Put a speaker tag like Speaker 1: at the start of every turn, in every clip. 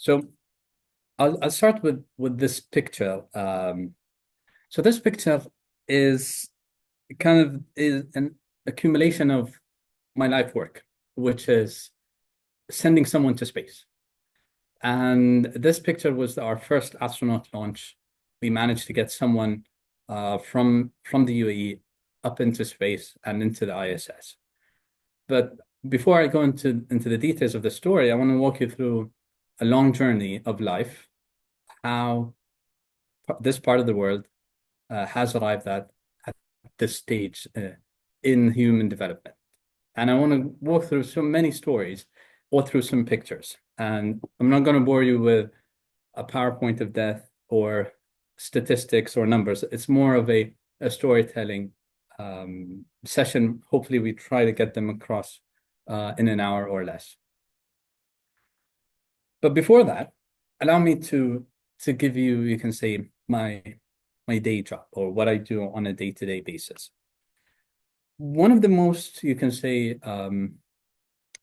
Speaker 1: So I'll start with this picture. So this picture is kind of is an accumulation of my life work, which is sending someone to space. And this picture was our first astronaut launch. We managed to get someone from the UAE up into space and into the ISS. But before I go into the details of the story, I want to walk you through a long journey of life, how this part of the world has arrived at this stage in human development. And I want to walk through so many stories or through some pictures. And I'm not going to bore you with a PowerPoint of death or statistics or numbers. It's more of a storytelling session. Hopefully, we try to get them across in an hour or less. But before that, allow me to give you, you can say, my day job or what I do on a day-to-day basis. One of the most, you can say,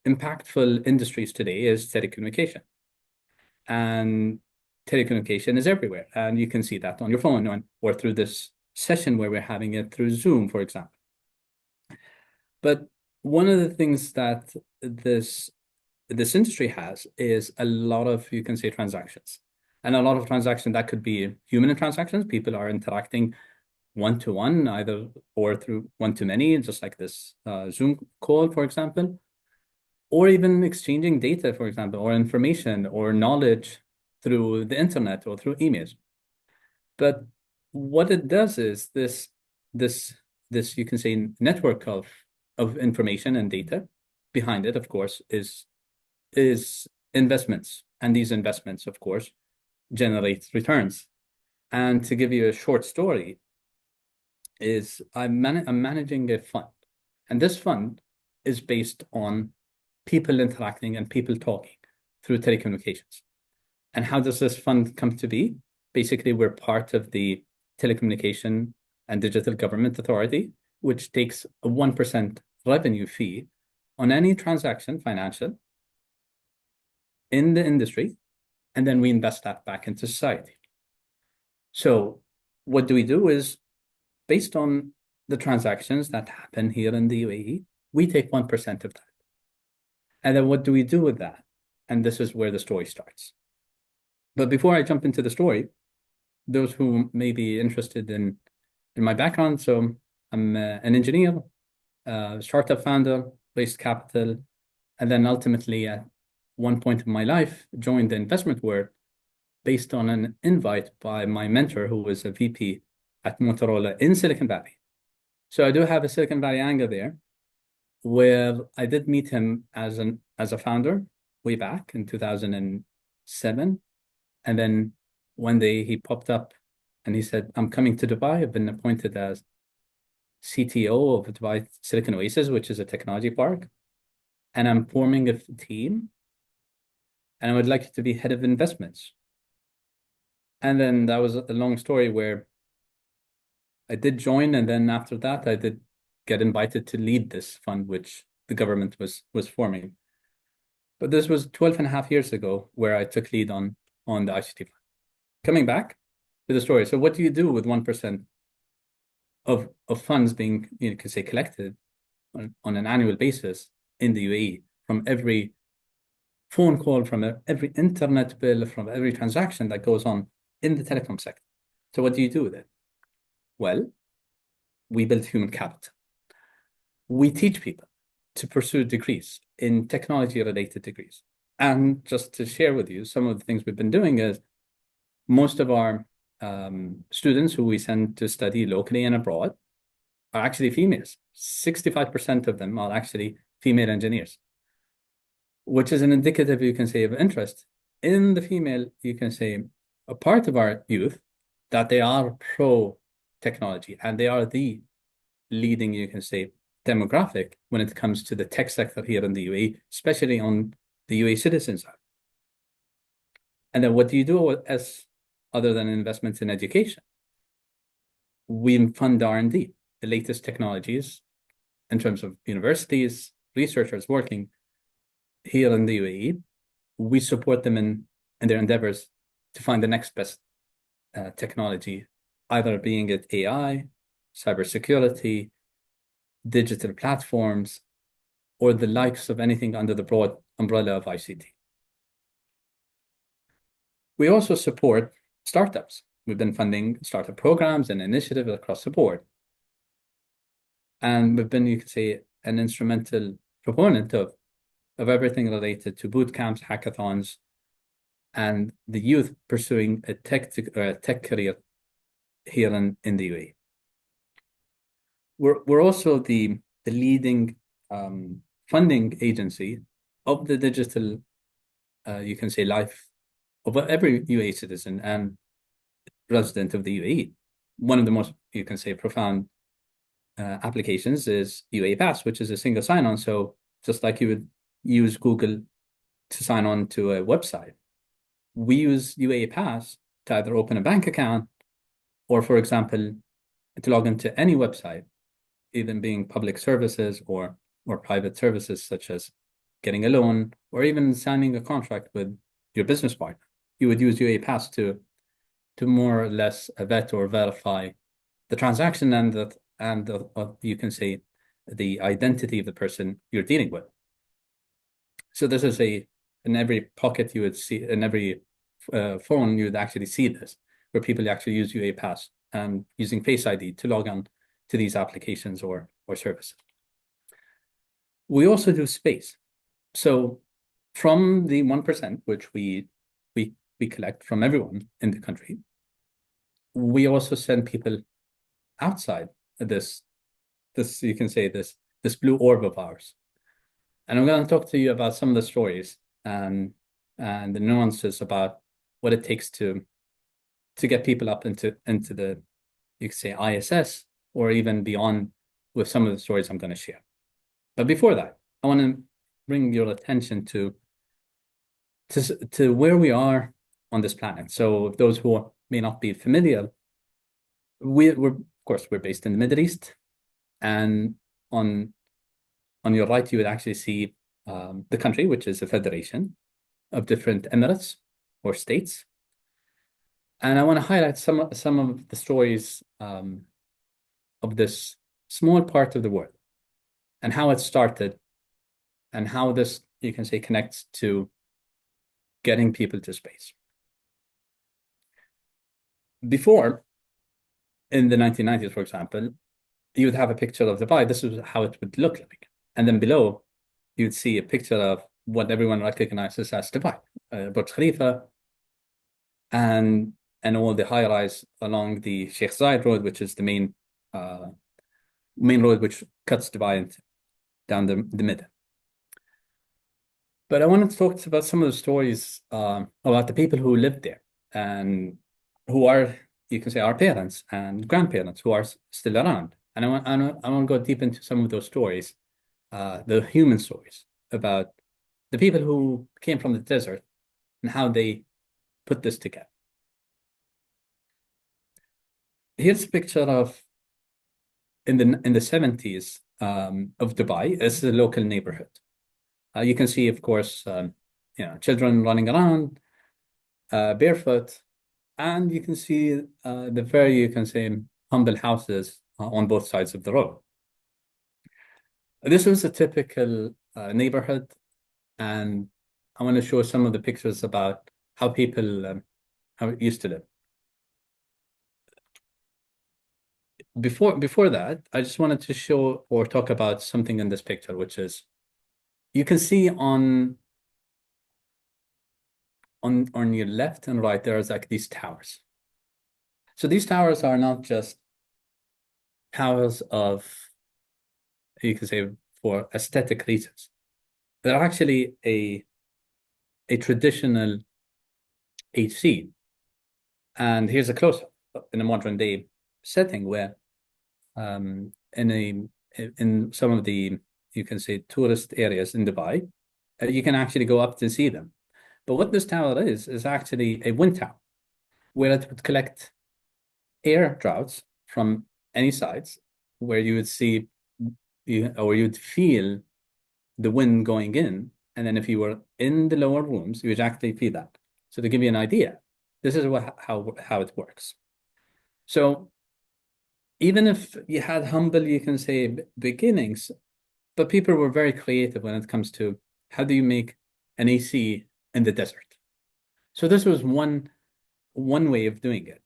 Speaker 1: impactful industries today is telecommunication. And telecommunication is everywhere. And you can see that on your phone or through this session where we're having it through Zoom, for example. But one of the things that this industry has is a lot of, you can say, transactions. And a lot of transactions that could be human transactions. People are interacting one-to-one, either or through one-to-many, just like this Zoom call, for example, or even exchanging data, for example, or information or knowledge through the internet or through emails. But what it does is this you can say network of information and data behind it, of course, is investments. And these investments, of course, generate returns. And to give you a short story, is I'm managing a fund. And this fund is based on people interacting and people talking through telecommunications. And how does this fund come to be? Basically, we're part of the Telecommunication and Digital Government Authority, which takes a 1% revenue fee on any transaction financial in the industry, and then we invest that back into society. So what do we do is, based on the transactions that happen here in the UAE, we take 1% of that. And then what do we do with that? And this is where the story starts. But before I jump into the story, those who may be interested in my background, so I'm an engineer, startup founder, raised capital, and then ultimately at one point in my life joined the investment world based on an invite by my mentor, who was a VP at Motorola in Silicon Valley. So I do have a Silicon Valley angle there, where I did meet him as a founder way back in 2007. And then one day he popped up and he said, I'm coming to Dubai. I've been appointed as CTO of Dubai Silicon Oasis, which is a technology park. And I'm forming a team. And I would like to be head of investments. And then that was a long story where I did join. And then after that, I did get invited to lead this fund, which the government was forming. But this was 12 and a half years ago where I took lead on the ICT Fund. Coming back to the story. So what do you do with 1% of funds being, you could say, collected on an annual basis in the UAE from every phone call, from every internet bill, from every transaction that goes on in the telecom sector? So what do you do with it? Well, we build human capital. We teach people to pursue degrees in technology-related degrees. And just to share with you, some of the things we've been doing is most of our students who we send to study locally and abroad are actually females. 65% of them are actually female engineers, which is an indicative, you can say, of interest in the female, you can say, a part of our youth, that they are pro-technology and they are the leading, you can say, demographic when it comes to the tech sector here in the UAE, especially on the UAE citizens. And then what do you do as other than investments in education? We fund R&D, the latest technologies in terms of universities, researchers working here in the UAE. We support them in in their endeavors to find the next best technology, either being it AI, cybersecurity, digital platforms, or the likes of anything under the broad umbrella of ICT. We also support startups. We've been funding startup programs and initiatives across the board. And we've been, you could say, an instrumental proponent of everything related to boot camps, hackathons, and the youth pursuing a tech career here in the UAE. We're also the leading funding agency of the digital, you can say, life of every UAE citizen and resident of the UAE. One of the most, you can say, profound applications is UAE Pass, which is a single sign-on. So just like you would use Google to sign on to a website, we use UAE Pass to either open a bank account or, for example, to log into any website, even being public services or private services such as getting a loan or even signing a contract with your business partner. You would use UAE Pass to more or less vet or verify the transaction and you can say the identity of the person you're dealing with. So this is in every pocket you would see, in every phone you would actually see this, where people actually use UAE Pass and using Face ID to log on to these applications or services. We also do space. So from the 1%, which we collect from everyone in the country, we also send people outside this you can say this blue orb of ours. And I'm going to talk to you about some of the stories and the nuances about what it takes to get people up into the, you could say, ISS or even beyond with some of the stories I'm going to share. But before that, I want to bring your attention to where we are on this planet. So those who may not be familiar, we're of course we're based in the Middle East, and on your right you would actually see the country, which is a federation of different emirates or states. And I want to highlight some of the stories of this small part of the world and how it started and how this, you can say, connects to getting people to space. Before, in the 1990s, for example, you would have a picture of Dubai. This is how it would look like. And then below, you'd see a picture of what everyone recognizes as Dubai, Burj Khalifa, and all the high-rise along the Sheikh Zayed Road, which is the main road which cuts Dubai down the middle. But I wanted to talk about some of the stories about the people who lived there and who are, you can say, our parents and grandparents who are still around. And I want to go deep into some of those stories, the human stories about the people who came from the desert and how they put this together. Here's a picture of in the 70s of Dubai. This is a local neighborhood. You can see, of course, children running around barefoot, and you can see the very, you can say, humble houses on both sides of the road. This was a typical neighborhood, and I want to show some of the pictures about how people how it used to live. Before that, I just wanted to show or talk about something in this picture, which is you can see on your left and right, there's like these towers. So these towers are not just towers of, you can say, for aesthetic reasons. They're actually a traditional HC. And here's a close-up in a modern day setting where in some of the, you can say, tourist areas in Dubai, you can actually go up to see them. But what this tower is actually a wind tower, where it would collect air droughts from any sides, where you would see or you'd feel the wind going in, and then if you were in the lower rooms, you would actually feel that. So to give you an idea, this is how it works. So even if you had humble, you can say, beginnings, but people were very creative when it comes to how do you make an AC in the desert. So this was one way of doing it.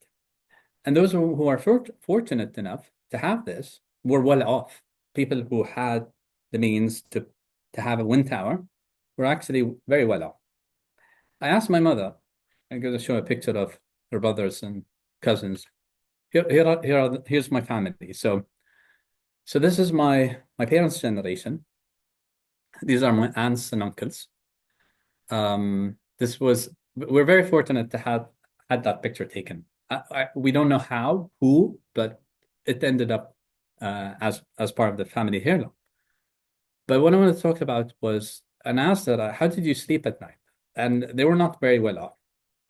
Speaker 1: And those who are fortunate enough to have this were well off. People who had the means to have a wind tower were actually very well off. I asked my mother, I'm going to show a picture of her brothers and cousins. Here's my family. So this is my parents' generation. These are my aunts and uncles. We're very fortunate to have had that picture taken. We don't know who, but it ended up as part of the family heirloom. But what I want to talk about was an asked her, how did you sleep at night? And they were not very well off.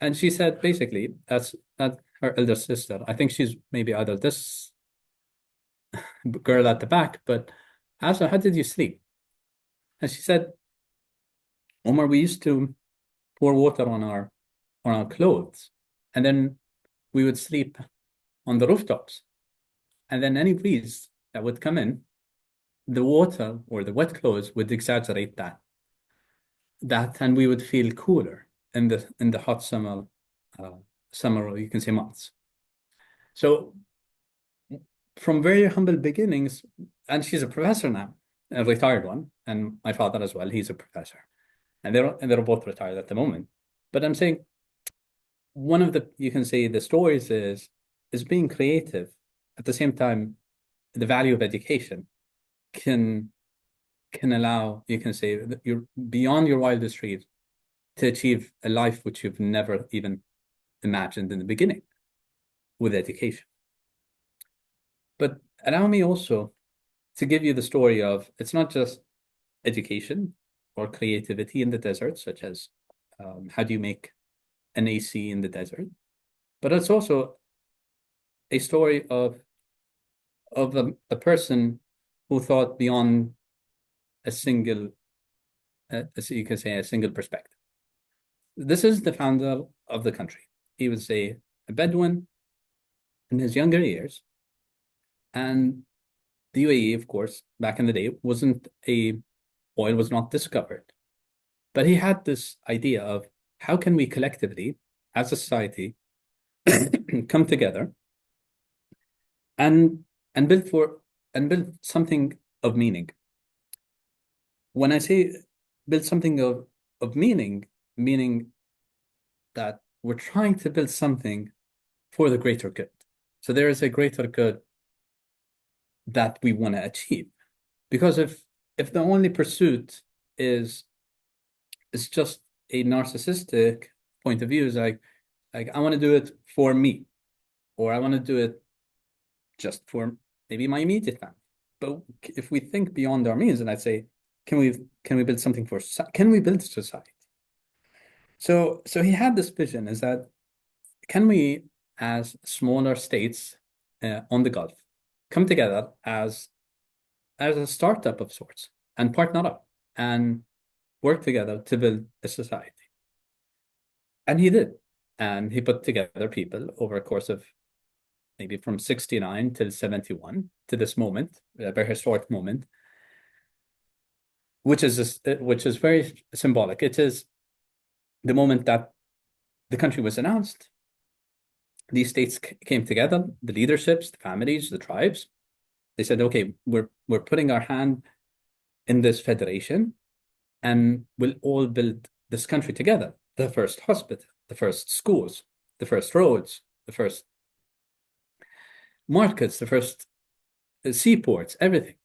Speaker 1: And she said, basically, that's her elder sister. I think she's maybe either this girl at the back, but I asked her, how did you sleep? And she said, Omar, we used to pour water on our clothes, and then we would sleep on the rooftops. And then any breeze that would come in, the water or the wet clothes would exaggerate and we would feel cooler in the hot summer, you can say, months. So from very humble beginnings, and she's a professor now, a retired one, and my father as well, he's a professor, and they're both retired at the moment. But I'm saying one of you can say the stories is being creative. At the same time, the value of education can allow, you can say, that you're beyond your wildest dreams to achieve a life which you've never even imagined in the beginning with education. But allow me also to give you the story of it's not just education or creativity in the desert, such as how do you make an AC in the desert, but it's also a story of a person who thought beyond a single, so you can say, a single perspective. This is the founder of the country. He was a Bedouin in his younger years, and the UAE, of course, back in the day, oil was not discovered, but he had this idea of how can we collectively, as a society, come together and build something of meaning. When I say build something of meaning that we're trying to build something for the greater good. So there is a greater good that we want to achieve. Because if the only pursuit is just a narcissistic point of view, is like I want to do it for me, or I want to do it just for maybe my immediate family. But if we think beyond our means, and I'd say, can we build something can we build society? So he had this vision, is that can we, as smaller states on the Gulf, come together as a startup of sorts and partner up and work together to build a society? And he did. And he put together people over a course of maybe from 69 till 71 to this moment, a very historic moment, which is very symbolic. It is the moment that the country was announced. These states came together, the leaderships, the families, the tribes. They said, okay, we're putting our hand in this federation, and we'll all build this country together. The first hospital, the first schools, the first roads, the first markets, the first seaports, everything.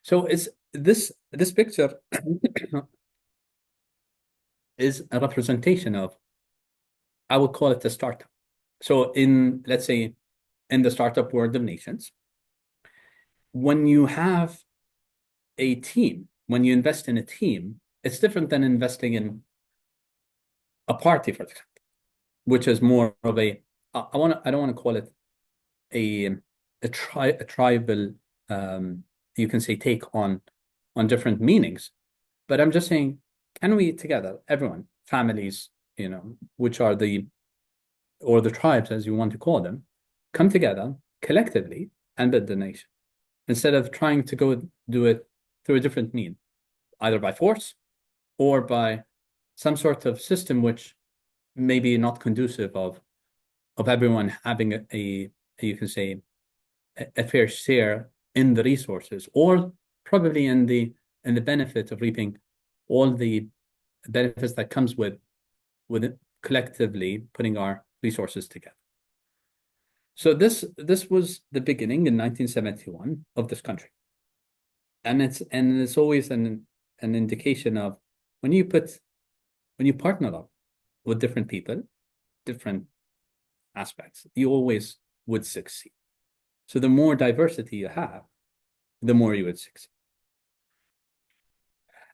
Speaker 1: So it's this picture is a representation of, I would call it a startup. So let's say, in the startup world of nations, when you have a team, when you invest in a team, it's different than investing in a party, for example, which is more of I don't want to call it a tribal, you can say, take on different meanings. But I'm just saying, can we together, everyone, families, which are or the tribes, as you want to call them, come together collectively and build the nation, instead of trying to go do it through a different mean, either by force or by some sort of system which may be not conducive of everyone having you can say a fair share in the resources, or probably in the benefit of reaping all the benefits that comes with collectively putting our resources together. So this was the beginning in 1971 of this country, and it's always an indication of when you partner up with different people, different aspects, you always would succeed. So the more diversity you have, the more you would succeed.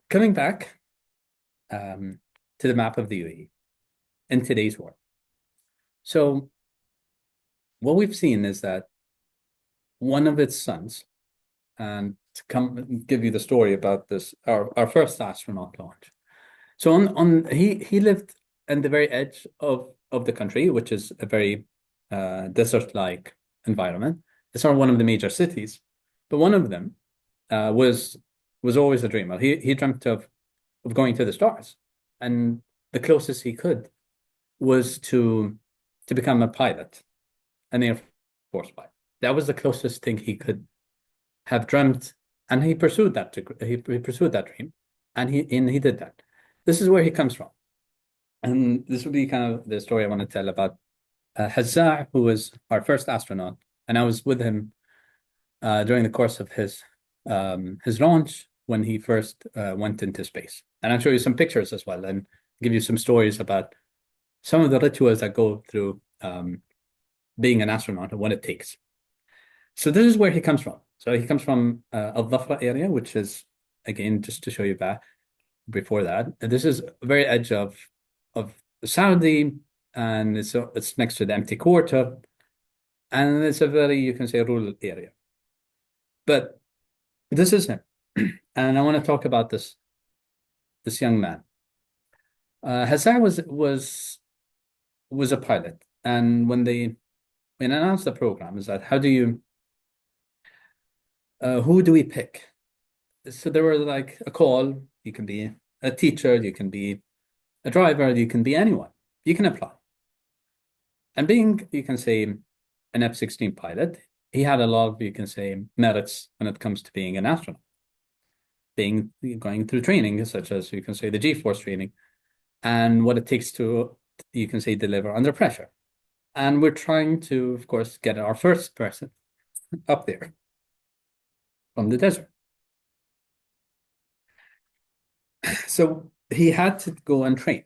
Speaker 1: Coming back to the map of the UAE in today's world. So what we've seen is that one of its sons, and to come give you the story about this, our first astronaut launch. So he lived in the very edge of the country, which is a very desert-like environment. It's not one of the major cities, but one of them was always a dreamer. He dreamt of going to the stars, and the closest he could was to become a pilot, an Air Force pilot. That was the closest thing he could have dreamt, and he pursued that. He pursued that dream, and he did that. This is where he comes from, and this will be kind of the story I want to tell about Hazza, who was our first astronaut, and I was with him during the course of his launch when he first went into space. And I'll show you some pictures as well, and give you some stories about some of the rituals that go through being an astronaut and what it takes. So this is where he comes from. So he comes from Al Dhafra area, which is, again, just to show you back before that, this is the very edge of Saudi, and it's next to the empty quarter, and it's a very, you can say, rural area. But this is him, and I want to talk about this young man. Hassan was a pilot, and when they announced the program, is that who do we pick? So there was like a call. You can be a teacher, you can be a driver, you can be anyone. You can apply. And being, you can say, an F-16 pilot, he had a lot of, you can say, merits when it comes to being an astronaut. Going through training, such as, you can say, the G-force training, and what it takes to, you can say, deliver under pressure. And we're trying to, of course, get our first person up there from the desert. So he had to go and train.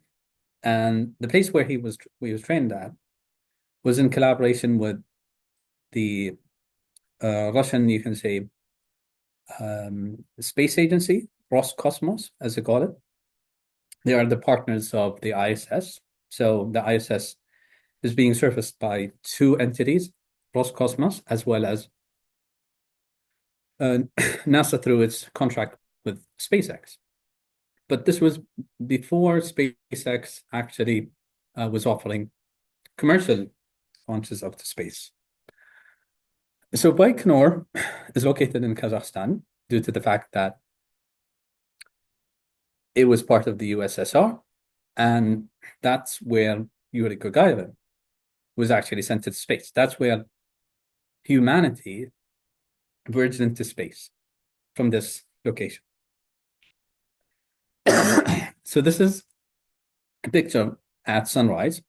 Speaker 1: And the place where he was trained at was in collaboration with the Russian, you can say, space agency, Roscosmos, as they call it. They are the partners of the ISS. So the ISS is being serviced by two entities, Roscosmos, as well as NASA through its contract with SpaceX. But this was before SpaceX actually was offering commercial launches up to space. So Baikonur is located in Kazakhstan due to the fact that it was part of the USSR, and that's where Yuri Gagarin was actually sent to space. That's where humanity verged into space, from this location. So this is a picture at sunrise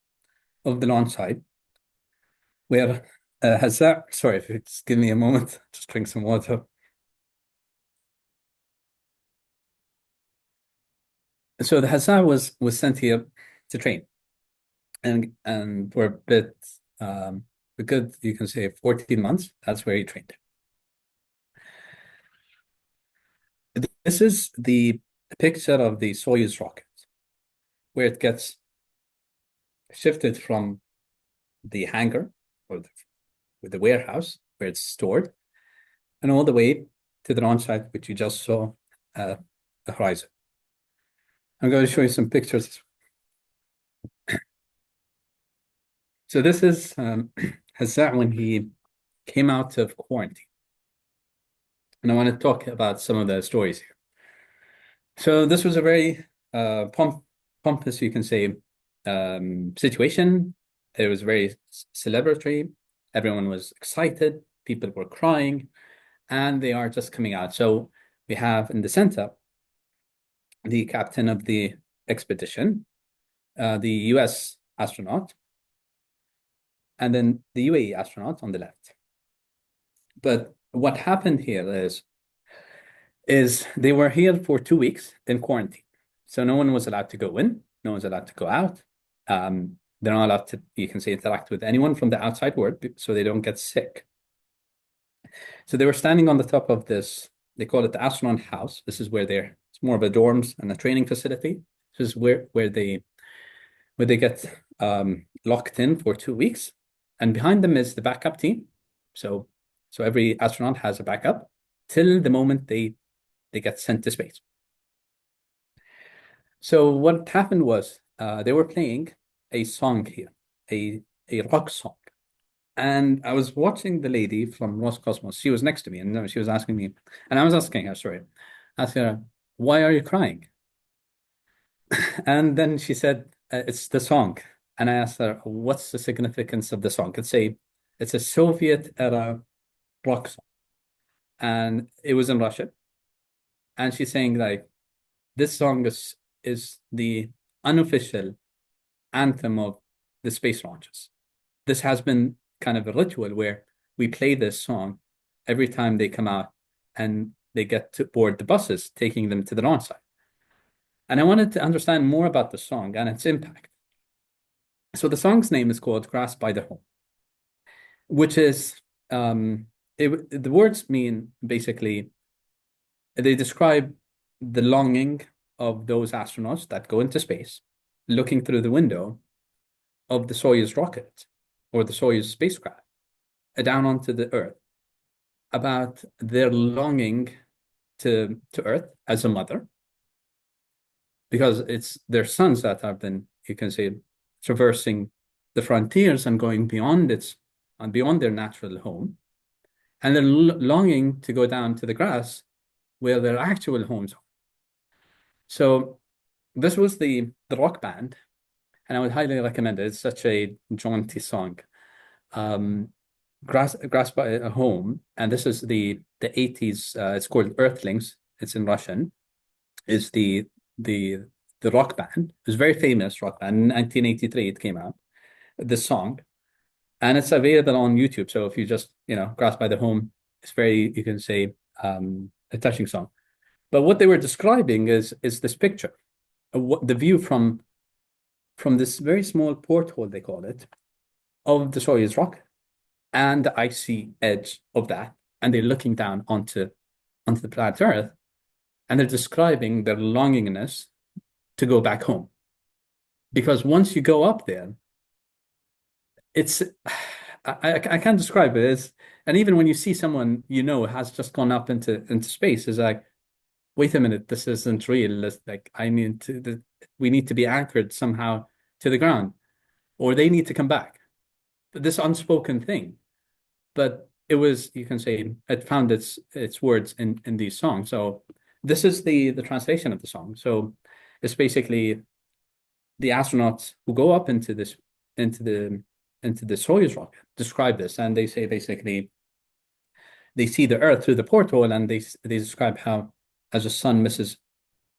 Speaker 1: of the launch site, where Hazza, sorry, if you just give me a moment, just drink some water. So the Hazza was sent here to train, and for a bit, a good, you can say, 14 months. That's where he trained. This is the picture of the Soyuz rocket, where it gets shifted from the hangar or the warehouse where it's stored, and all the way to the launch site, which you just saw at the horizon. I'm going to show you some pictures. So this is Hazza when he came out of quarantine. And I want to talk about some of the stories here. So this was a very pompous, you can say, situation. It was very celebratory. Everyone was excited. People were crying, and they are just coming out. So we have in the center the captain of the expedition, the US astronaut, and then the UAE astronaut on the left. But what happened here is they were here for 2 weeks in quarantine. So no one was allowed to go in, no one's allowed to go out. They're not allowed to, you can say, interact with anyone from the outside world so they don't get sick. So they were standing on the top of this, they call it the astronaut house. This is where it's more of a dorms and a training facility. This is where they get locked in for 2 weeks. And behind them is the backup team. So every astronaut has a backup till the moment they get sent to space. So what happened was they were playing a song here, a rock song. And I was watching the lady from Roscosmos. She was next to me and she was asking me, and I was asking her, asking her, why are you crying? And then she said, it's the song. And I asked her, what's the significance of the song? It's a Soviet era rock song. And it was in Russian. And she's saying like, this song is the unofficial anthem of the space launches. This has been kind of a ritual where we play this song every time they come out and they get to board the buses taking them to the launch site. And I wanted to understand more about the song and its impact. So the song's name is called Grass by the Home, which is the words mean basically they describe the longing of those astronauts that go into space looking through the window of the Soyuz rocket or the Soyuz spacecraft down onto the Earth about their longing to Earth as a mother, because it's their sons that have been, you can say, traversing the frontiers and going beyond their natural home, and they're longing to go down to the grass where their actual homes are. So this was the rock band, and I would highly recommend it. It's such a jaunty song. Grass by a Home, and this is the 80s. It's called Earthlings. It's in Russian. Is the rock band. It was a very famous rock band. In 1983, it came out. The song, and it's available on YouTube. So if you just Grass by the Home, it's very, you can say, a touching song. But what they were describing is this picture, the view from this very small porthole, they call it, of the Soyuz rocket, and the icy edge of that, and they're looking down onto the planet Earth, and they're describing their longingness to go back home. Because once you go up there, it's I can't describe it. And even when you see someone has just gone up into space, it's like, wait a minute, this isn't real. It's like we need to be anchored somehow to the ground, or they need to come back. This unspoken thing. But it was, you can say, it found its words in these songs. So this is the translation of the song. So it's basically the astronauts who go up into the Soyuz rocket describe this, and they say basically they see the Earth through the porthole, and they describe how, as a son misses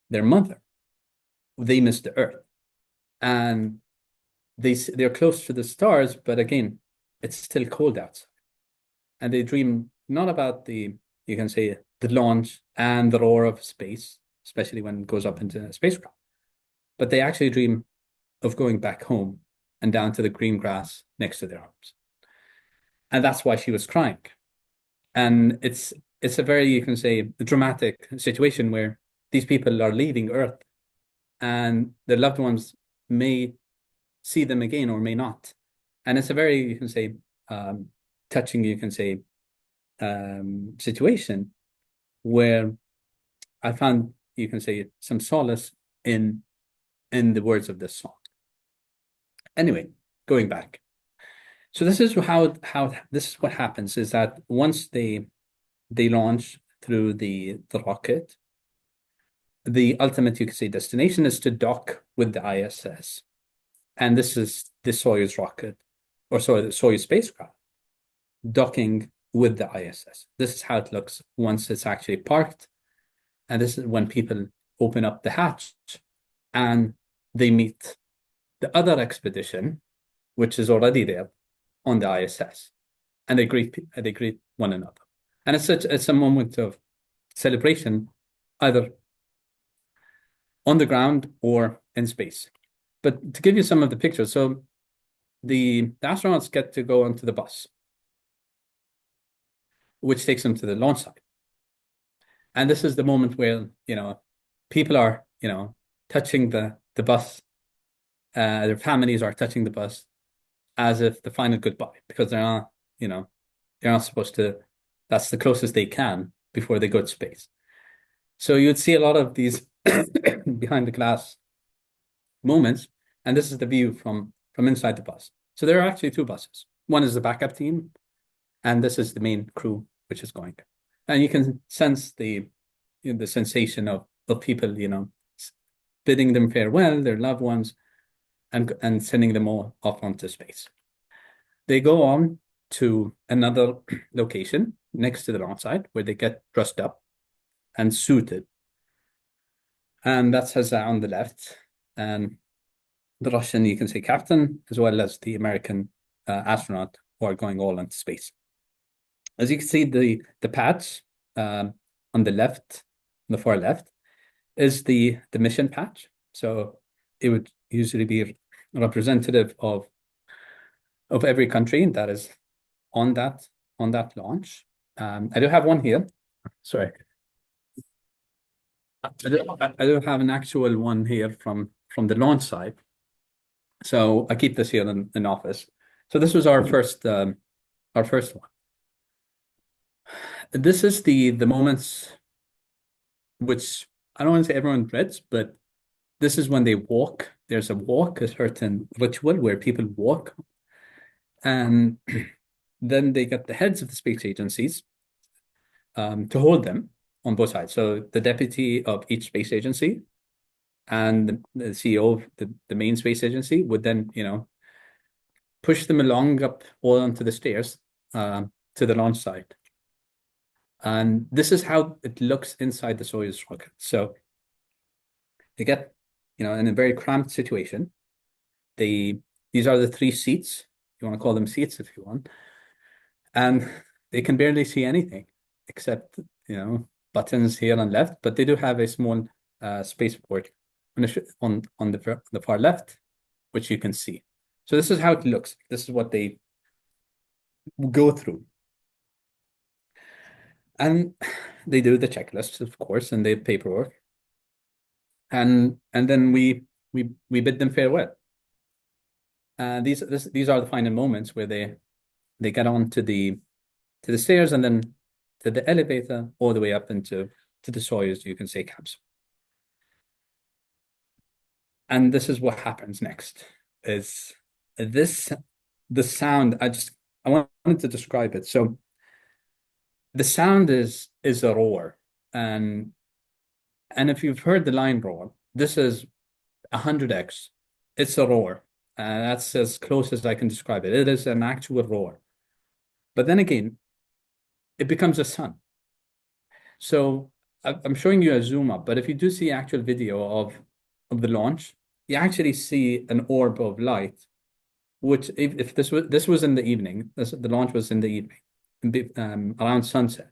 Speaker 1: their mother, they miss the Earth, and they're close to the stars, but again, it's still cold outside, and they dream not about you can say, the launch and the roar of space, especially when it goes up into a spacecraft, but they actually dream of going back home and down to the green grass next to their homes. And that's why she was crying. And it's a very, you can say, dramatic situation where these people are leaving Earth and their loved ones may see them again or may not. And it's a very, you can say, touching, you can say, situation where I found, you can say, some solace in the words of this song. Anyway, going back. So this is how this is what happens is that once they launch through the rocket, the ultimate, you could say, destination is to dock with the ISS. And this is the Soyuz rocket, or sorry, the Soyuz spacecraft docking with the ISS. This is how it looks once it's actually parked. And this is when people open up the hatch and they meet the other expedition, which is already there on the ISS, and they greet one another. And it's a moment of celebration, either on the ground or in space. But to give you some of the pictures, so the astronauts get to go onto the bus, which takes them to the launch site. And this is the moment where, people are, touching the bus. Their families are touching the bus as if the final goodbye, because they're not supposed to, that's the closest they can before they go to space. So you'd see a lot of these behind the glass moments, and this is the view from inside the bus. So there are actually two buses. One is the backup team, and this is the main crew which is going. And you can sense the sensation of people, bidding them farewell, their loved ones, and sending them all off onto space. They go on to another location next to the launch site where they get dressed up and suited. And that's on the left. And the Russian, you can say, captain, as well as the American astronaut who are going all into space. As you can see, the patch on the left, on the far left, is the mission patch. So it would usually be representative of every country that is on that launch. I do have one here. Sorry. I do have an actual one here from the launch site. So I keep this here in office. So this was our first one. This is the moments which I don't want to say everyone dreads, but this is when they walk. There's a certain ritual where people walk, and then they get the heads of the space agencies to hold them on both sides. So the deputy of each space agency and the CEO of the main space agency would then, push them along up all onto the stairs to the launch site. And this is how it looks inside the Soyuz rocket. So they get, in a very cramped situation. These are the three seats. You want to call them seats if you want. And they can barely see anything except, buttons here on left, but they do have a small spaceport on the far left, which you can see. So this is how it looks. This is what they go through. And they do the checklists, of course, and the paperwork. And then we bid them farewell. These are the final moments where they get on to the stairs and then to the elevator all the way up into the Soyuz, you can say, capsule. And this is what happens next. Is the sound? I wanted to describe it. So the sound is a roar, and if you've heard the line roar, this is 100x. It's a roar. That's as close as I can describe it. It is an actual roar. But then again, it becomes a sun. So I'm showing you a zoom up, but if you do see actual video of the launch, you actually see an orb of light, which if this was in the evening, the launch was in the evening, around sunset.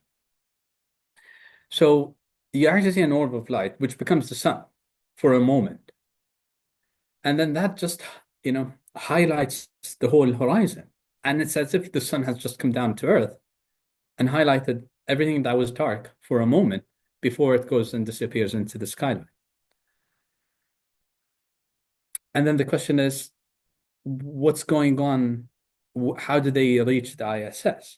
Speaker 1: So you actually see an orb of light, which becomes the sun for a moment. And then that just, highlights the whole horizon. And it's as if the sun has just come down to Earth and highlighted everything that was dark for a moment before it goes and disappears into the skyline. And then the question is, what's going on? How do they reach the ISS?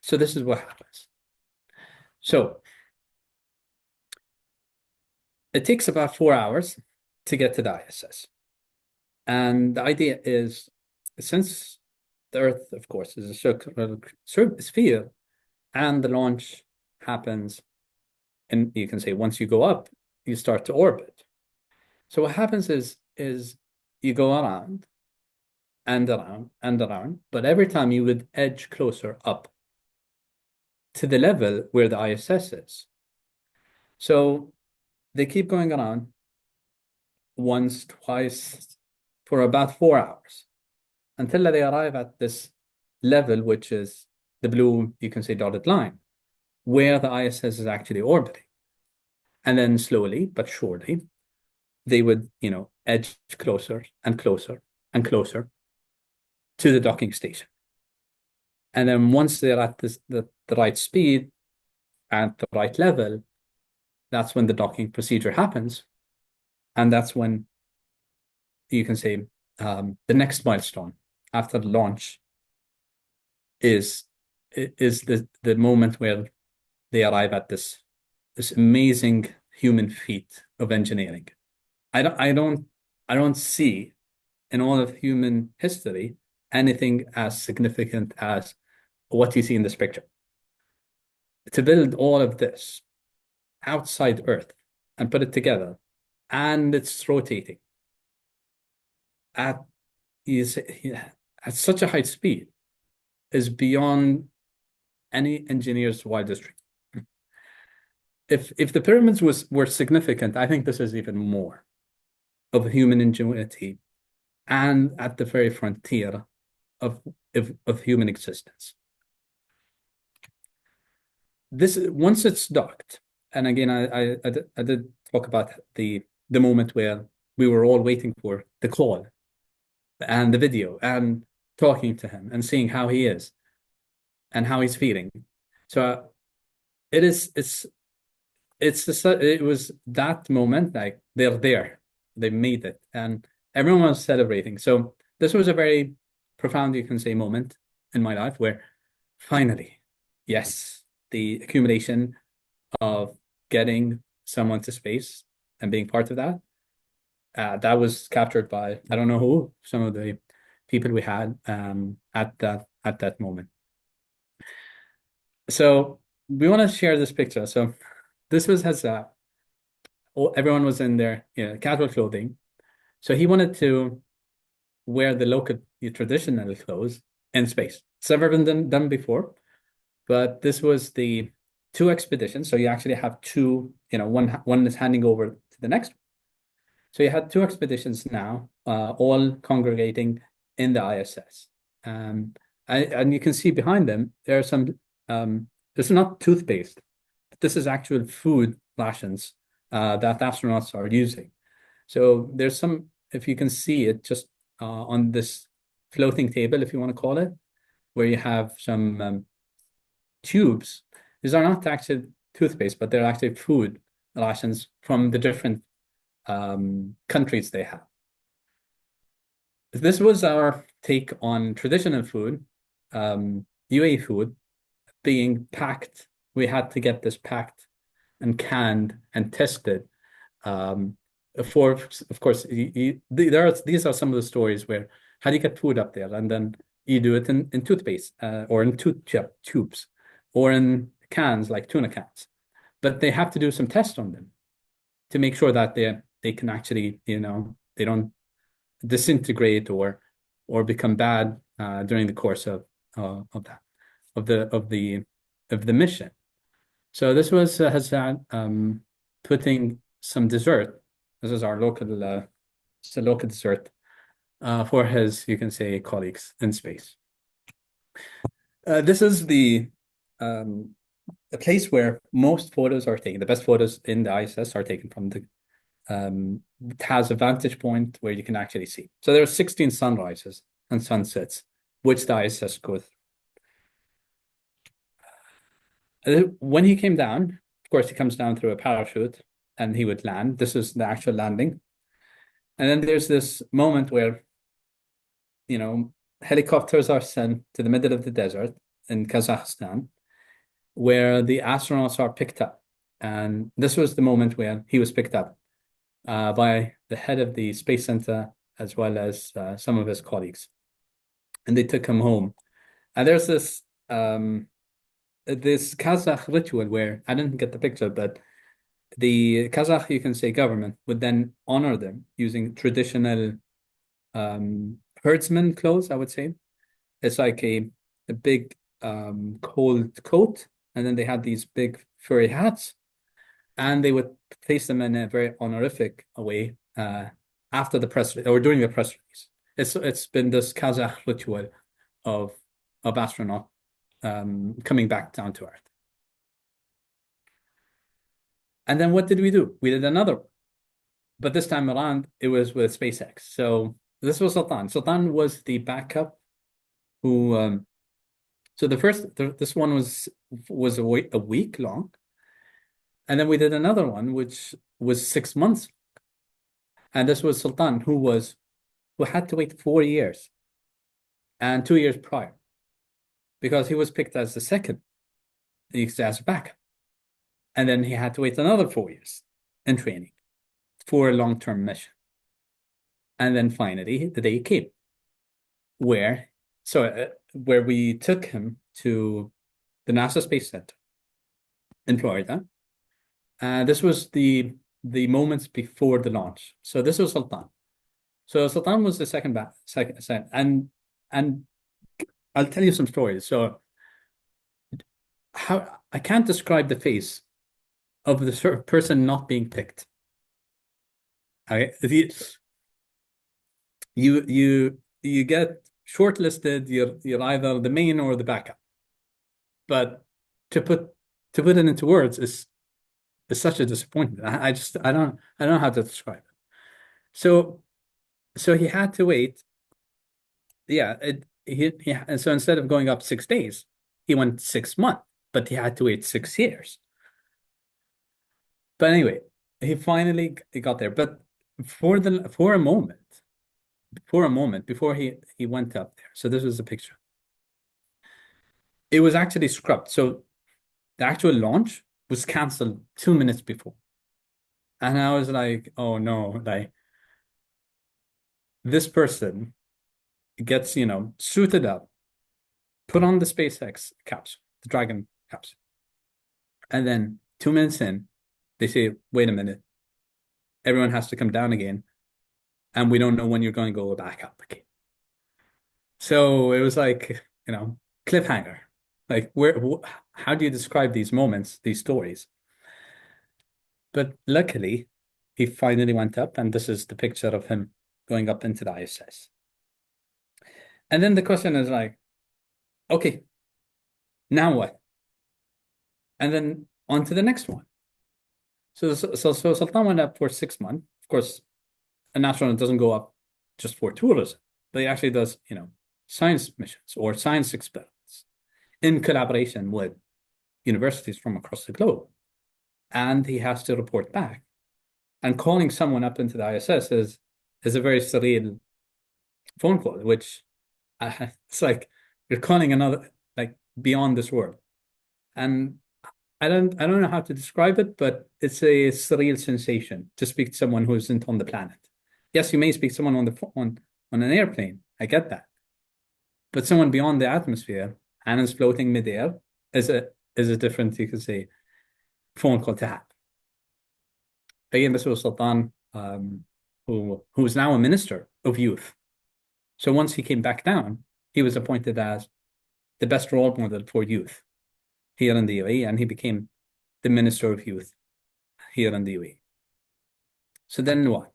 Speaker 1: So this is what happens. So it takes about 4 hours to get to the ISS. And the idea is, since The Earth, of course, is a circular sphere, and the launch happens, and you can say once you go up, you start to orbit. So what happens is you go around and around and around, but every time you would edge closer up to the level where the ISS is. So they keep going around once, twice, for about 4 hours until they arrive at this level, which is the blue, you can say, dotted line, where the ISS is actually orbiting. And then slowly but surely, they would, edge closer and closer and closer to the docking station. And then once they're at the right speed, at the right level, that's when the docking procedure happens. And that's when you can say the next milestone after the launch is the moment where they arrive at this amazing human feat of engineering. I don't see in all of human history anything as significant as what you see in this picture. To build all of this outside Earth and put it together, and it's rotating at is at such a high speed is beyond any engineer's wildest dream. If the pyramids were significant, I think this is even more of human ingenuity and at the very frontier of human existence. This once it's docked, and again, I did talk about the moment where we were all waiting for the call and the video and talking to him and seeing how he is and how he's feeling. So it is it was that moment, like they're there, they made it, and everyone was celebrating. So this was a very profound, you can say, moment in my life where finally, yes, the accumulation of getting someone to space and being part of that, that was captured by I don't know who, some of the people we had at that moment. So we want to share this picture. So this was his everyone was in their casual clothing. So he wanted to wear the local traditional clothes in space. It's never been done before, but this was the two expeditions. So you actually have two, one is handing over to the next one. So you had two expeditions now, all congregating in the ISS. And you can see behind them, there are some, this is not toothpaste. This is actual food rations that astronauts are using. So there's some, if you can see it, just on this floating table, if you want to call it, where you have some tubes. These are not actually toothpaste, but they're actually food rations from the different countries they have. This was our take on traditional food, UAE food being packed. We had to get this packed and canned and tested. For, of course, these are some of the stories where how do you get food up there, and then you do it in toothpaste or in tubes or in cans like tuna cans, but they have to do some tests on them to make sure that they can actually they don't disintegrate or become bad during the course of that of the mission. So this was putting some dessert. This is our local it's a local dessert for his, you can say, colleagues in space. This is the a place where most photos are taken. The best photos in the ISS are taken from the it has a vantage point where you can actually see. So there are 16 sunrises and sunsets, which the ISS goes through. When he came down, of course, he comes down through a parachute and he would land. This is the actual landing. And then there's this moment where, helicopters are sent to the middle of the desert in Kazakhstan, where the astronauts are picked up. And this was the moment where he was picked up by the head of the Space Center, as well as some of his colleagues. and they took him home. And there's this Kazakh ritual where I didn't get the picture, but the Kazakh, you can say, government would then honor them using traditional herdsman clothes, I would say. It's like a big cold coat, and then they had these big furry hats, and they would place them in a very honorific way after the press or during the press release. It's been this Kazakh ritual of astronaut coming back down to Earth. And then what did we do? We did another one, but this time around it was with SpaceX. So this was Sultan. Sultan was the backup who. So this one was a week long, and then we did another one which was 6 months, and this was Sultan who had to wait 4 years and 2 years prior because he was picked as the second as a backup, and then he had to wait another 4 years in training for a long-term mission, and then finally the day came where where we took him to the NASA Space Center in Florida. This was the moments before the launch. So this was Sultan. So Sultan was the second, and I'll tell you some stories. So how I can't describe the face of the sort of person not being picked. Okay, you get shortlisted. You're either the main or the backup, but to put it into words is such a disappointment. I don't know how to describe it. So he had to wait. Yeah, and so instead of going up 6 days, he went 6 months, but he had to wait 6 years. But anyway, he finally got there. But for a moment before he went up there. So this was the picture. It was actually scrubbed. So the actual launch was canceled 2 minutes before. And I was like, oh no, like this person gets, suited up, put on the SpaceX capsule, the Dragon capsule. And then 2 minutes in, they say, wait a minute, everyone has to come down again. And we don't know when you're going to go back up again. So it was like, cliffhanger. Like how do you describe these moments, these stories? But luckily, he finally went up, and this is the picture of him going up into the ISS. And then the question is like, okay, now what? And then on to the next one. So Sultan went up for 6 months. Of course, an astronaut doesn't go up just for tourism, but he actually does, science missions or science experiments in collaboration with universities from across the globe. And he has to report back. And calling someone up into the ISS is a very surreal phone call, which it's like you're calling another, like, beyond this world. And I don't know how to describe it, but it's a surreal sensation to speak to someone who isn't on the planet. Yes, you may speak to someone on the on an airplane. I get that. But someone beyond the atmosphere and is floating midair is a different, you could say, phone call to have. Again, this was Sultan, who is now a minister of youth. So once he came back down, he was appointed as the best role model for youth here in the UAE, and he became the Minister of Youth here in the UAE. So then what?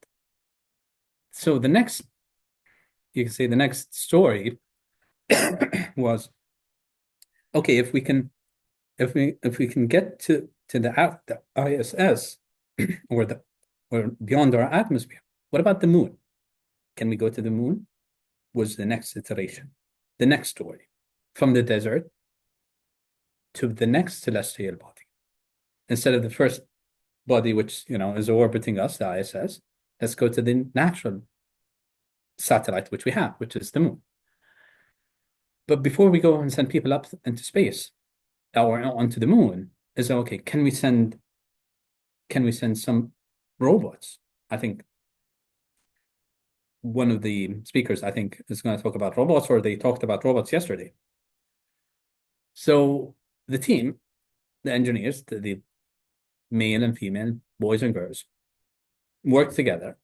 Speaker 1: So you can say the next story was, okay, if we can get to the ISS or beyond our atmosphere, what about the moon? Can we go to the moon? Was the next iteration, the next story, from the desert to the next celestial body. Instead of the first body, which is orbiting us, the ISS, let's go to the natural satellite which we have, which is the moon. But before we go and send people up into space or onto the moon, is okay, can we send some robots? I think one of the speakers, I think, is going to talk about robots, or they talked about robots yesterday. So the team, the engineers, the male and female, boys and girls, worked together,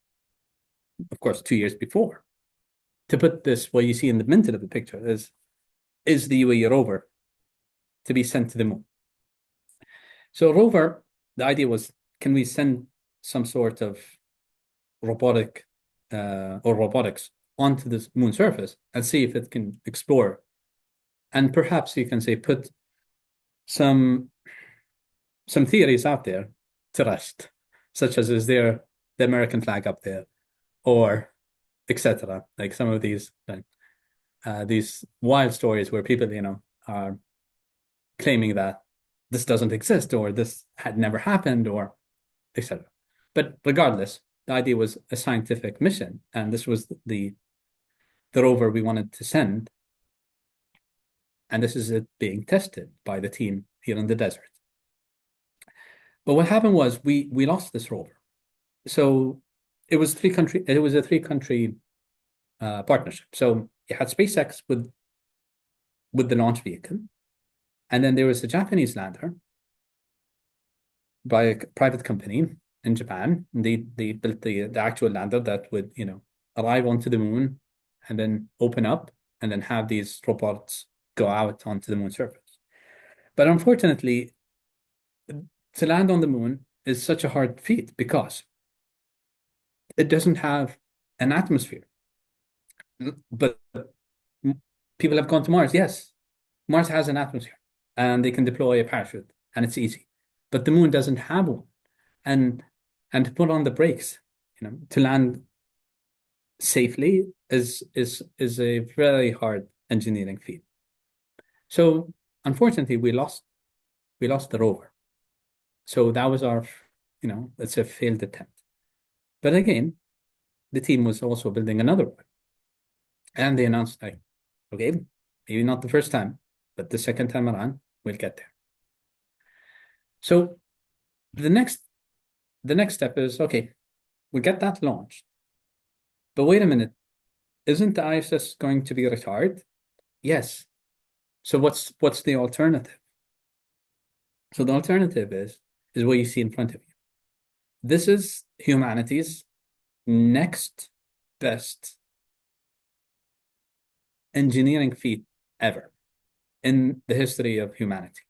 Speaker 1: of course, 2 years before, to put this, what you see in the middle of the picture is the UAE rover to be sent to the moon. So rover, the idea was, can we send some sort of robotic or robotics onto this moon surface and see if it can explore, and perhaps you can say put some theories out there to rest, such as, is there the American flag up there, or etc. Like some of these wild stories where people, are claiming that this doesn't exist, or this had never happened, or etc. But regardless, the idea was a scientific mission, and this was the rover we wanted to send, and this is it being tested by the team here in the desert. But what happened was we lost this rover. So it was a three-country partnership. So you had SpaceX with the launch vehicle, and then there was a Japanese lander by a private company in Japan. They built the actual lander that would, arrive onto the moon and then open up and then have these robots go out onto the moon surface. But unfortunately, to land on the moon is such a hard feat because it doesn't have an atmosphere. But people have gone to Mars. Yes, Mars has an atmosphere and they can deploy a parachute and it's easy. But the moon doesn't have one. And to put on the brakes, to land safely is a very hard engineering feat. So unfortunately, we lost the rover. So that was it's a failed attempt. But again, the team was also building another one. And they announced, like, okay, maybe not the first time, but the second time around, we'll get there. So the next step is, okay, we get that launched. But wait a minute, isn't the ISS going to be retired? Yes. So what's the alternative? So the alternative is what you see in front of you. This is humanity's next best engineering feat ever in the history of humanity,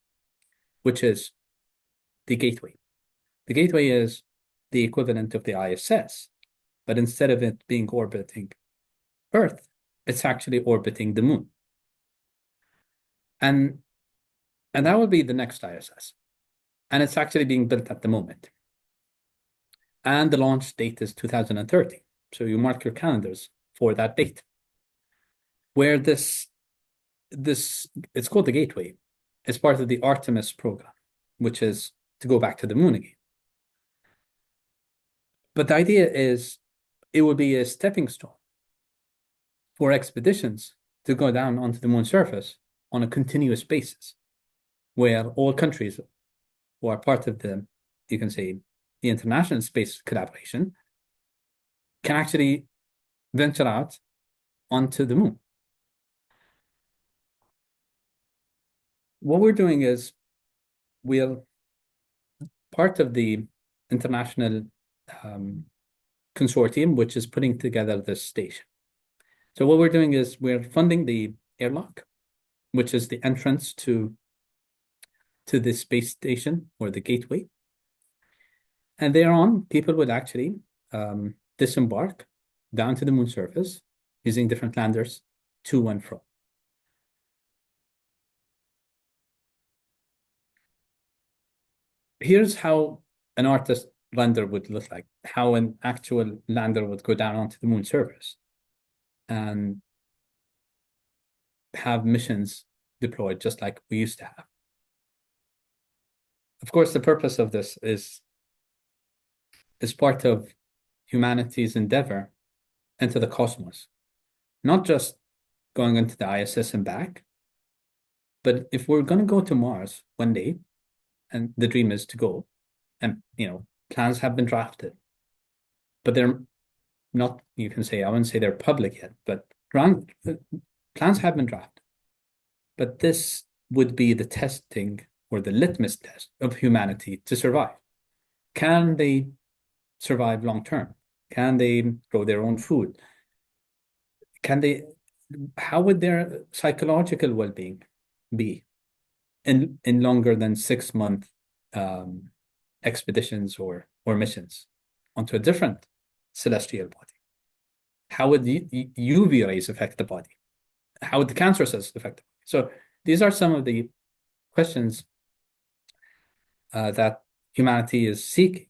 Speaker 1: which is the Gateway. The Gateway is the equivalent of the ISS, but instead of it being orbiting Earth, it's actually orbiting the moon. And that will be the next ISS. And it's actually being built at the moment. And the launch date is 2030. So you mark your calendars for that date. Where this it's called the Gateway. It's part of the Artemis program, which is to go back to the moon again. But the idea is it will be a stepping stone for expeditions to go down onto the moon surface on a continuous basis, where all countries who are part of you can say, the international space collaboration can actually venture out onto the moon. What we're doing is we're part of the international consortium, which is putting together this station. So what we're doing is we're funding the airlock, which is the entrance to the space station or the gateway. And thereon, people would actually disembark down to the moon surface using different landers to and from. Here's how an artist lander would look like, how an actual lander would go down onto the moon surface and have missions deployed just like we used to have. Of course, the purpose of this is part of humanity's endeavor into the cosmos, not just going into the ISS and back, but if we're going to go to Mars one day, and the dream is to go, and plans have been drafted, but not, you can say, I wouldn't say they're public yet, but plans have been drafted. But this would be the testing or the litmus test of humanity to survive. Can they survive long term? Can they grow their own food? Can they, how would their psychological well-being be in longer than 6 month expeditions or missions onto a different celestial body? How would UV rays affect the body? How would the cancer cells affect the body? So these are some of the questions that humanity is seeking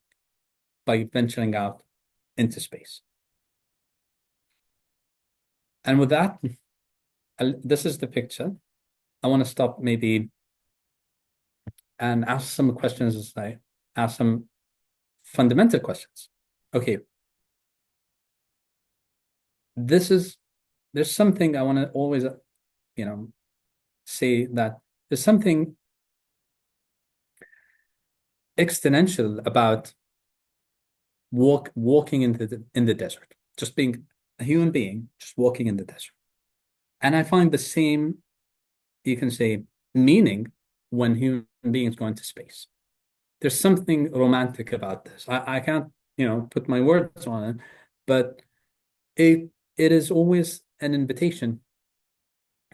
Speaker 1: by venturing out into space. And with that, this is the picture. I want to stop maybe and ask some questions as I ask some fundamental questions. Okay, there's something I want to always, say that there's something existential about walking in the desert, just being a human being, just walking in the desert. And I find the same, you can say, meaning when human beings go into space. There's something romantic about this. I can't, put my words on it, but it is always an invitation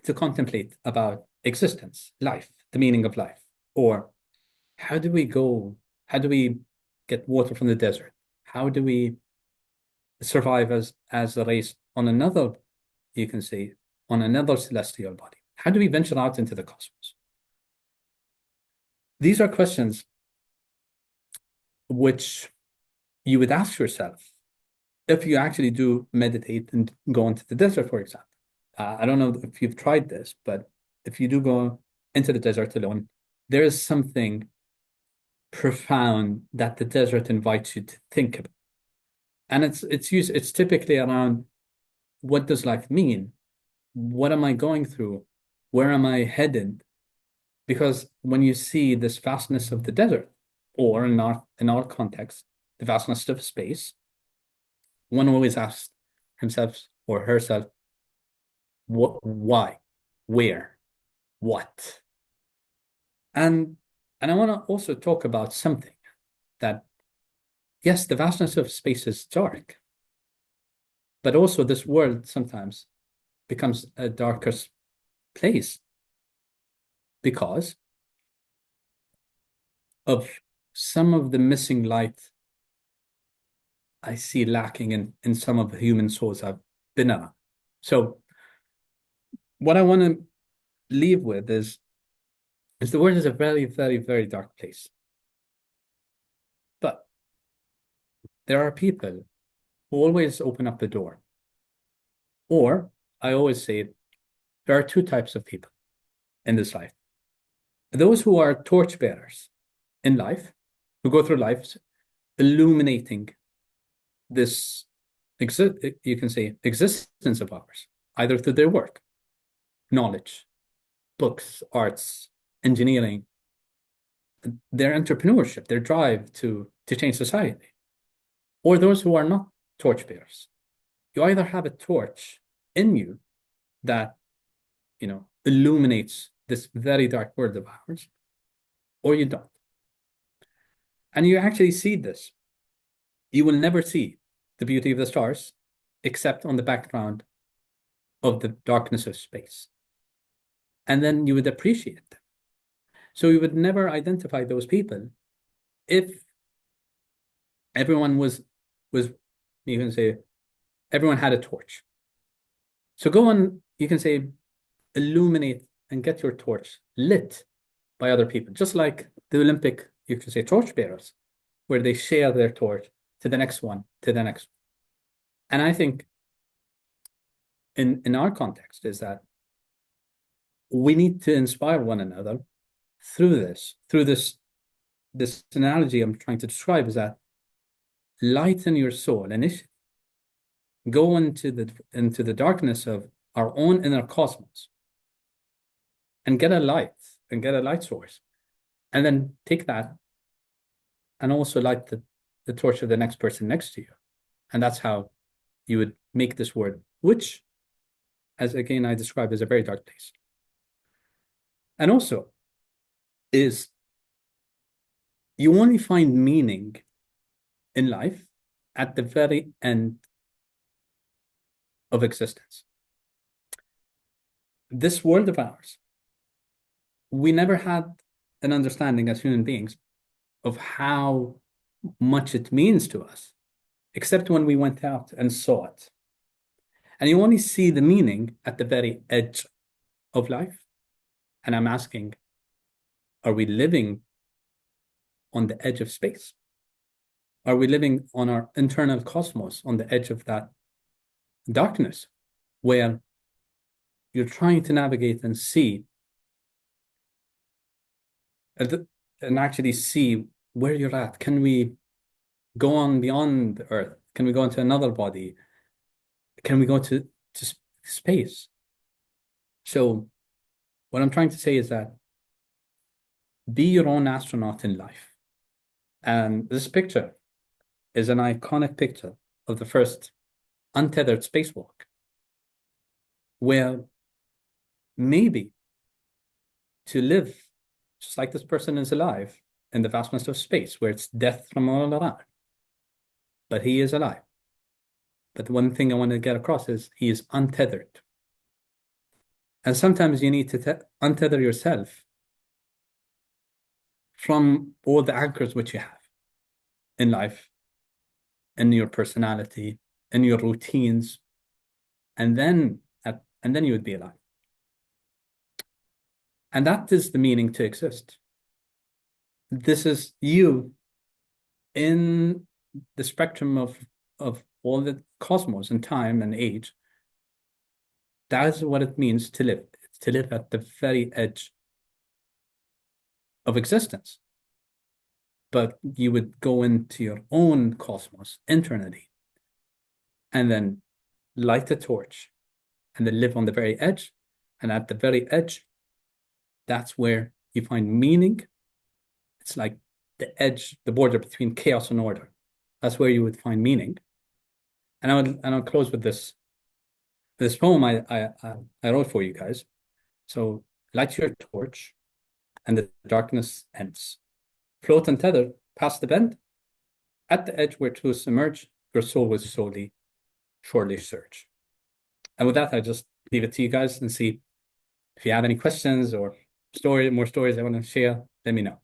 Speaker 1: to contemplate about existence, life, the meaning of life, or how do we go? How do we get water from the desert? How do we survive as a race on another, you can say, on another celestial body? How do we venture out into the cosmos? These are questions which you would ask yourself if you actually do meditate and go into the desert, for example. I don't know if you've tried this, but if you do go into the desert alone, there is something profound that the desert invites you to think about. And it's typically around, what does life mean? What am I going through? Where am I headed? Because when you see this vastness of the desert, or in our context, the vastness of space, one always asks himself or herself, what, why, where, what? And I want to also talk about something that, yes, the vastness of space is dark, but also this world sometimes becomes a darker place because of some of the missing light I see lacking in some of the human souls I've been around. So what I want to leave with is the world is a very, very, very dark place. But there are people who always open up the door. Or I always say there are two types of people in this life. Those who are torchbearers in life, who go through life illuminating this you can say existence of ours, either through their work, knowledge, books, arts, engineering, their entrepreneurship, their drive to change society, or those who are not torchbearers. You either have a torch in you that illuminates this very dark world of ours, or you don't. And you actually see this. You will never see the beauty of the stars except on the background of the darkness of space. And then you would appreciate them. So you would never identify those people if everyone was you can say everyone had a torch. So go on, you can say, illuminate and get your torch lit by other people, just like the Olympic, you can say, torch bearers, where they share their torch to the next one, to the next one. And I think in our context is that we need to inspire one another through this analogy I'm trying to describe, is that lighten your soul initially. Go into the darkness of our own inner cosmos and get a light source. And then take that and also light the torch of the next person next to you. And that's how you would make this word, which, as again I described, is a very dark place. And also is you only find meaning in life at the very end of existence. This world of ours, we never had an understanding as human beings of how much it means to us, except when we went out and saw it. And you only see the meaning at the very edge of life. And I'm asking, are we living on the edge of space? Are we living on our internal cosmos, on the edge of that darkness, where you're trying to navigate and see and actually see where you're at? Can we go on beyond the Earth? Can we go into another body? Can we go to space? So what I'm trying to say is that be your own astronaut in life. And this picture is an iconic picture of the first untethered spacewalk, where maybe to live just like this person is alive in the vastness of space, where it's death from all around, but he is alive. But the one thing I want to get across is he is untethered. And sometimes you need to untether yourself from all the anchors which you have in life, in your personality, in your routines, and then you would be alive. And that is the meaning to exist. This is you in the spectrum of all the cosmos and time and age. That is what it means to live. It's to live at the very edge of existence. But you would go into your own cosmos internally and then light a torch and then live on the very edge. And at the very edge, that's where you find meaning. It's like the edge, the border between chaos and order. That's where you would find meaning. And I'll close with this poem I wrote for you guys. So light your torch, and the darkness ends. Float and tether past the bend. At the edge where truths emerge, your soul will surely surge. And with that, I just leave it to you guys and see if you have any questions or more stories I want to share, let me know.